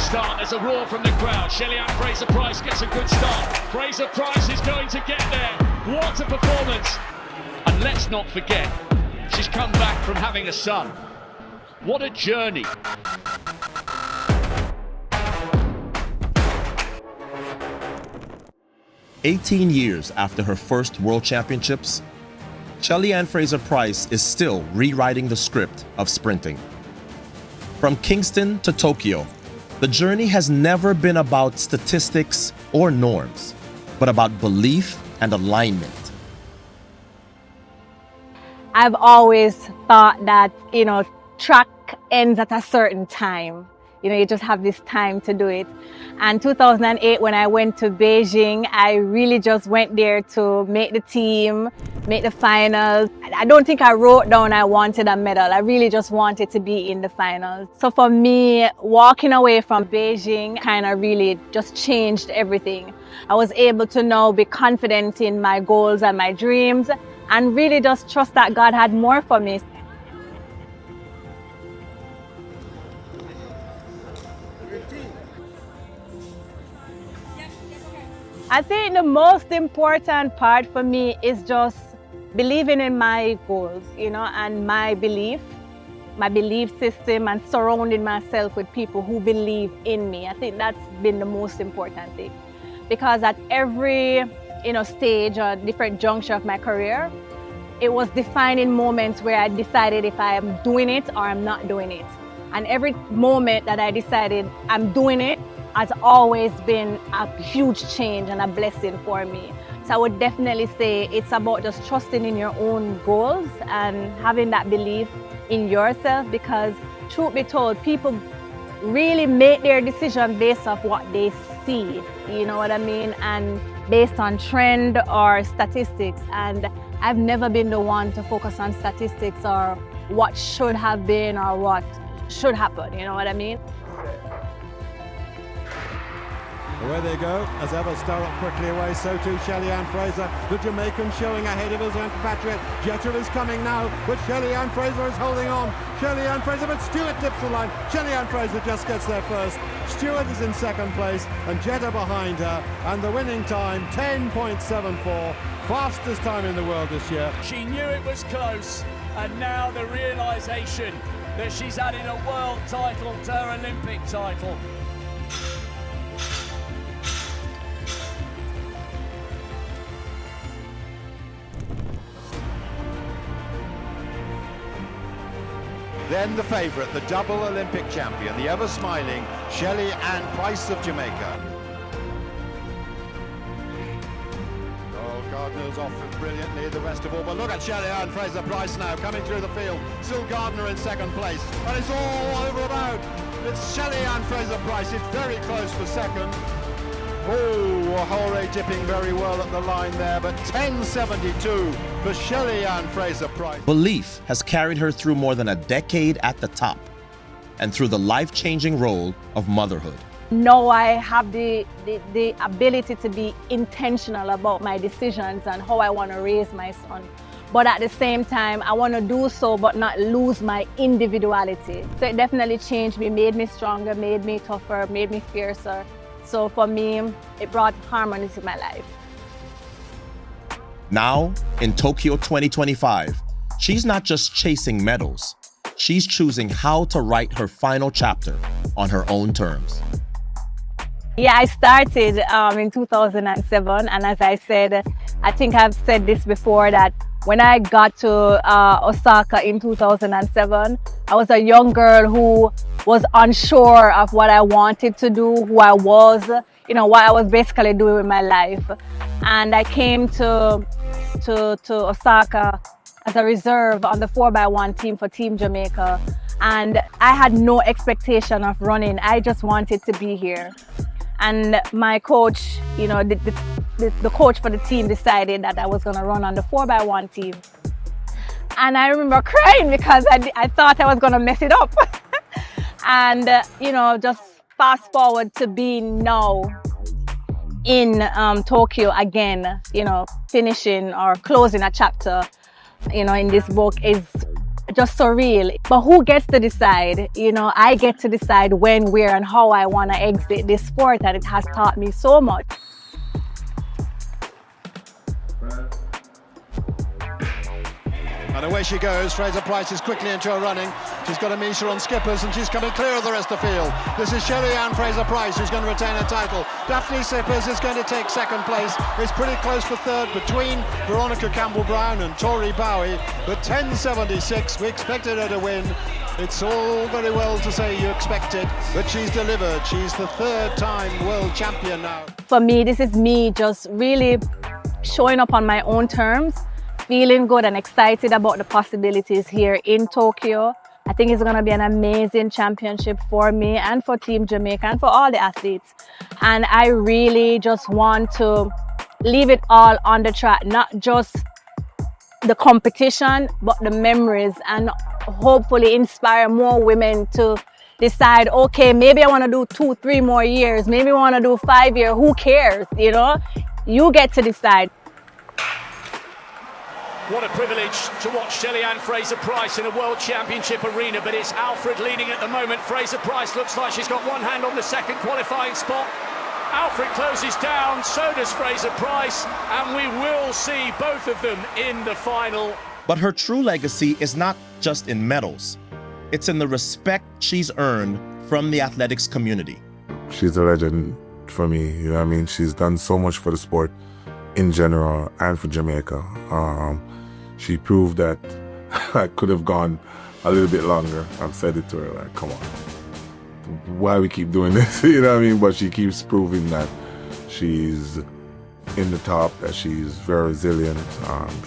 start. There's a roar from the crowd. Shelly-Ann Fraser-Pryce gets a good start. Fraser-Pryce is going to get there. What a performance. And let's not forget, she's come back from having a son. What a journey. "18 years after her first World Championships, Shelly-Ann Fraser-Pryce is still rewriting the script of sprinting. From Kingston to Tokyo, the journey has never been about statistics or norms, but about belief and alignment. I've always thought that, track ends at a certain time. You just have this time to do it. And 2008, when I went to Beijing, I really just went there to make the team, make the finals. I don't think I wrote down I wanted a medal. I really just wanted to be in the finals. So for me, walking away from Beijing kind of really just changed everything. I was able to now be confident in my goals and my dreams and really just trust that God had more for me. I think the most important part for me is just believing in my goals, and my belief system, and surrounding myself with people who believe in me. I think that's been the most important thing. Because at every, stage or different juncture of my career, it was defining moments where I decided if I am doing it or I'm not doing it. And every moment that I decided I'm doing it has always been a huge change and a blessing for me. So I would definitely say it's about just trusting in your own goals and having that belief in yourself, because truth be told, people really make their decision based off what they see, you know what I mean? And based on trend or statistics. And I've never been the one to focus on statistics or what should have been or what should happen, you know what I mean? Away they go, as ever, Sturrock quickly away, so too Shelly-Ann Fraser. The Jamaican showing ahead of his compatriot. Jetta is coming now, but Shelly-Ann Fraser is holding on. Shelly-Ann Fraser, but Stewart tips the line. Shelly-Ann Fraser just gets there first. Stewart is in second place, and Jetta behind her. And the winning time, 10.74. Fastest time in the world this year. She knew it was close, and now the realisation that she's added a world title to her Olympic title. Then the favourite, the double Olympic champion, the ever-smiling Shelly-Ann Fraser of Jamaica. Oh, Gardner's off brilliantly, the rest of all, but look at Shelly-Ann Fraser-Pryce now, coming through the field. Still Gardner in second place, and it's all over about. It's Shelly-Ann Fraser-Pryce, it's very close for second. Oh, Hore dipping very well at the line there, but 10.72 for Shelly-Ann Fraser-Pryce. Belief has carried her through more than a decade at the top and through the life-changing role of motherhood. Now I have the ability to be intentional about my decisions and how I want to raise my son. But at the same time, I want to do so but not lose my individuality. So it definitely changed me, made me stronger, made me tougher, made me fiercer. So for me, it brought harmony to my life. Now, in Tokyo 2025, she's not just chasing medals. She's choosing how to write her final chapter on her own terms. Yeah, I started in 2007, and as I said, I think I've said this before, that when I got to Osaka in 2007, I was a young girl who was unsure of what I wanted to do, who I was, what I was basically doing with my life. And I came to Osaka as a reserve on the 4x1 team for Team Jamaica. And I had no expectation of running. I just wanted to be here. And my coach, the coach for the team decided that I was going to run on the 4x1 team. And I remember crying because I thought I was going to mess it up. And, just fast forward to being now in Tokyo again, finishing or closing a chapter, in this book is just surreal. But who gets to decide? You know, I get to decide when, where, and how I want to exit this sport, and it has taught me so much. And away she goes. Fraser-Pryce is quickly into her running. She's got Amisha on skippers and she's coming clear of the rest of the field. This is Shelly-Ann Fraser-Pryce who's going to retain her title. Daphne Sippers is going to take second place. It's pretty close for third between Veronica Campbell-Brown and Tori Bowie. But 10.76, we expected her to win. It's all very well to say you expect it, but she's delivered. She's the third time world champion now. For me, this is me just really showing up on my own terms, feeling good and excited about the possibilities here in Tokyo. I think it's going to be an amazing championship for me and for Team Jamaica and for all the athletes. And I really just want to leave it all on the track, not just the competition, but the memories, and hopefully inspire more women to decide, okay, maybe I want to do 2-3 more years, maybe I want to do 5 years, who cares, you know? You get to decide. What a privilege to watch Shelly-Ann Fraser-Pryce in a World Championship arena, but it's Alfred leading at the moment. Fraser-Pryce looks like she's got one hand on the second qualifying spot. Alfred closes down, so does Fraser-Pryce, and we will see both of them in the final. But her true legacy is not just in medals. It's in the respect she's earned from the athletics community. She's a legend for me, you know what I mean? She's done so much for the sport in general and for Jamaica. She proved that I could have gone a little bit longer. I've said it to her, like, come on, why we keep doing this, you know what I mean? But she keeps proving that she's in the top, that she's very resilient.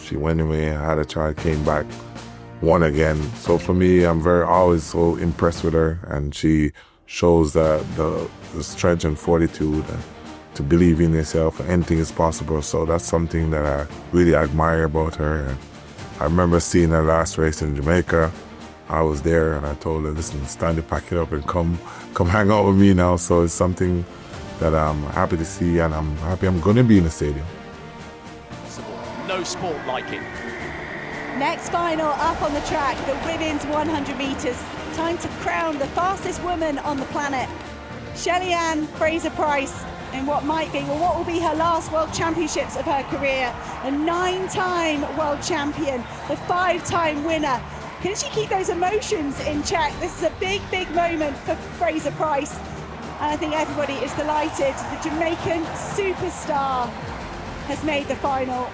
She went away, had a child, came back, won again. So for me, I'm always so impressed with her, and she shows that the strength and fortitude and to believe in yourself, anything is possible. So that's something that I really admire about her. And I remember seeing her last race in Jamaica. I was there and I told her, listen, it's time to pack it up and come hang out with me now. So it's something that I'm happy to see, and I'm happy I'm going to be in the stadium. No sport like it. Next final up on the track, the women's 100 metres. Time to crown the fastest woman on the planet. Shelly-Ann Fraser-Pryce in what will be her last World Championships of her career. A 9-time world champion, the 5-time winner. Can she keep those emotions in check? This is a big, big moment for Fraser-Pryce. And I think everybody is delighted. The Jamaican superstar has made the final.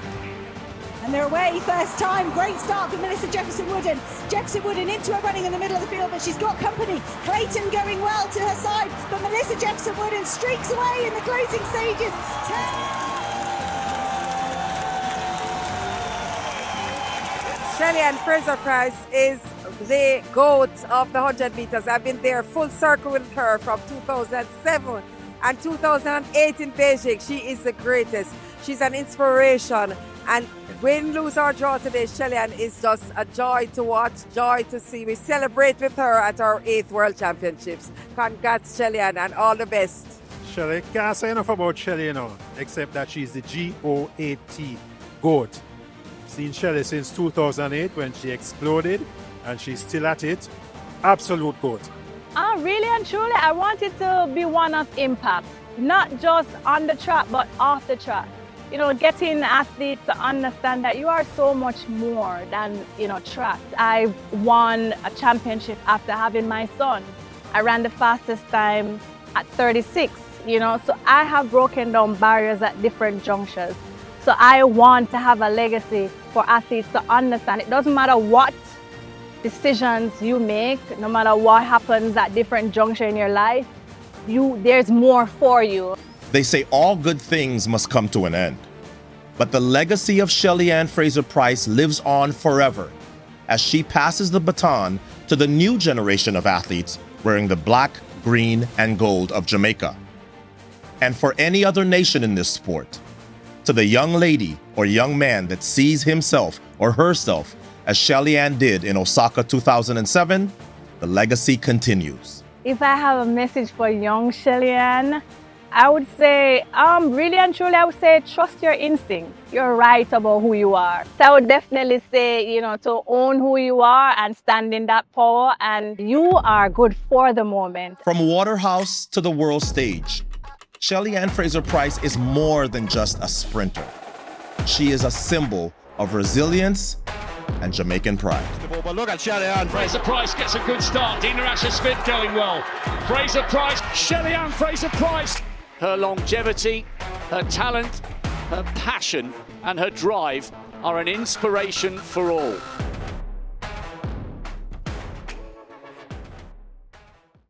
And they're away, first time. Great start for Melissa Jefferson-Wooden. Jefferson-Wooden into her running in the middle of the field, but she's got company. Clayton going well to her side, but Melissa Jefferson-Wooden streaks away in the closing stages. Shelly-Ann Fraser-Pryce is the GOAT of the 100 meters. I've been there full circle with her from 2007 and 2008 in Beijing. She is the greatest. She's an inspiration. And win, lose or draw today, Shelly-Ann is just a joy to watch, joy to see. We celebrate with her at our 8th World Championships. Congrats, Shelly-Ann, and all the best. Shelly, can't say enough about Shelly, you know, except that she's the GOAT, GOAT. Seen Shelly since 2008 when she exploded, and she's still at it. Absolute GOAT. Really and truly, I want it to be one of impact, not just on the track, but off the track. You know, getting athletes to understand that you are so much more than, you know, track. I won a championship after having my son. I ran the fastest time at 36, you know, so I have broken down barriers at different junctures. So I want to have a legacy for athletes to understand it doesn't matter what decisions you make, no matter what happens at different junctures in your life, there's more for you. They say all good things must come to an end. But the legacy of Shelly-Ann Fraser-Pryce lives on forever as she passes the baton to the new generation of athletes wearing the black, green, and gold of Jamaica. And for any other nation in this sport, to the young lady or young man that sees himself or herself as Shelly-Ann did in Osaka 2007, the legacy continues. If I have a message for young Shelly-Ann, I would say, really and truly, I would say trust your instinct. You're right about who you are. So I would definitely say, to own who you are and stand in that power, and you are good for the moment. From Waterhouse to the world stage, Shelly-Ann Fraser-Pryce is more than just a sprinter. She is a symbol of resilience and Jamaican pride. But look at Shelly-Ann Fraser-Pryce gets a good start. Dina Asher-Smith going well. Fraser-Pryce, Shelly-Ann Fraser-Pryce. Her longevity, her talent, her passion and her drive are an inspiration for all.